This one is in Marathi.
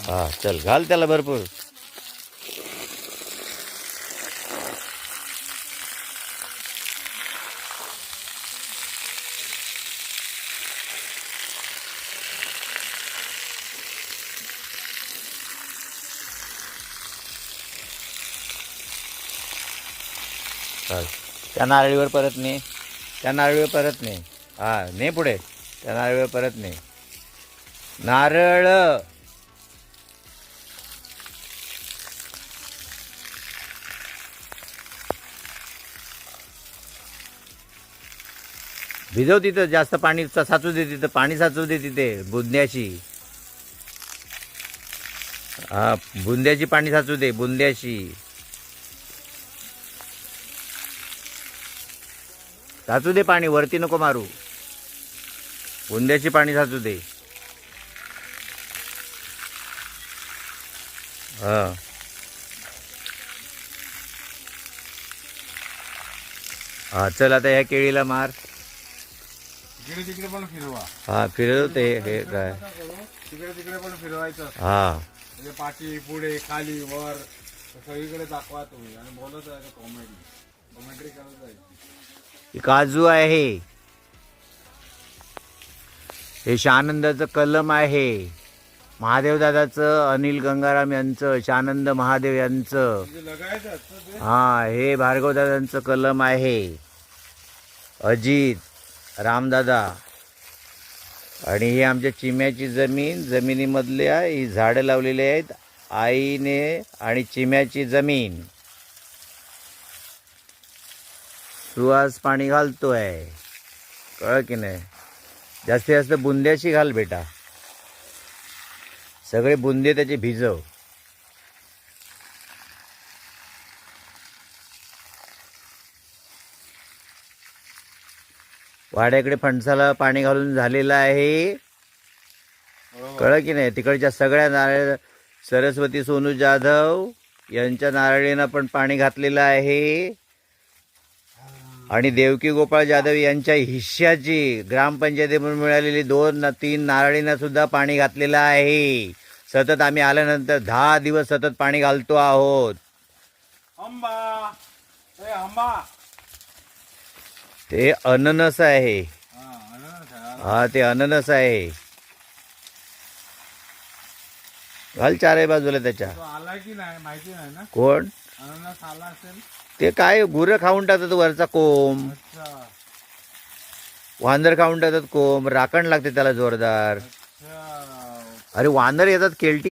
हा चल घाल त्याला भरपूर. चाल त्या नारळीवर परत ने, त्या नारळीवर परत ने. हा ने पुढे, त्या नारळीवर परत ने. नारळ भिजव तिथं, जास्त पाणी साचू दे तिथं, पाणी साचू दे तिथे बुंद्याची. हा बुंद्याची पाणी साचू दे, बुंद्याची साचू दे पाणी, वरती नको मारू. बुंद्याची पाणी साचू दे. हा हा चल आता ह्या केळीला मार. इकडे तिकडे पण फिरवा. हा फिरवते हे काय. तिकडे तिकडे पण फिरवायचं. हा म्हणजे पाठी पुढे खाली वर सगळीकडे दाखवा तुम्ही आणि बोलत जायचं. कॉमेंट्री करत जायची. ही काजू आहे, हे शानंदाचं कलम आहे, महादेव दादाचं, अनिल गंगाराम यांचं, शानंद महादेव यांचं. म्हणजे लगायचं असतं ते. हा हे भार्गव दादांचं कलम आहे, अजित, रामदादा. आणि ही आमच्या चिम्याची जमीन, जमिनीमधल्या ही झाडं लावलेली आहेत आईने, आणि चिम्याची जमीन. सुहास पाणी घालतोय, कळ की नाही. जास्तीत जास्त बुंद्याची घाल बेटा, सगळे बुंदे त्याचे भिजव. वाड्याकडे फणसाला पाणी घालून झालेलं आहे, कळ की नाही. तिकडच्या सगळ्या नारळ, सरस्वती सोनू जाधव यांच्या नारळीनं पण पाणी घातलेलं आहे, आणि देवकी गोपाळ जाधव यांच्या हिश्श्याची ग्रामपंचायतीमधून मिळालेली 2-3 नारळींना सुद्धा पाणी घातलेलं आहे. सतत आम्ही आल्यानंतर 10 दिवस सतत पाणी घालतो आहोत. आंबा, ए आंबा. ते अननस आहे, हा अननस आहे. हा ते अननस आहे. घाल चारही बाजूला त्याच्या. तो आला की नाही माहिती नाही ना. कोण अननस आला असेल. ते काय गुरं खाऊन टाकतात वरचा कोंब, अच्छा वांदर खाऊन टाकतात कोंब, राखण लागते त्याला जोरदार. अच्छा. अरे वांदर येतात केलटी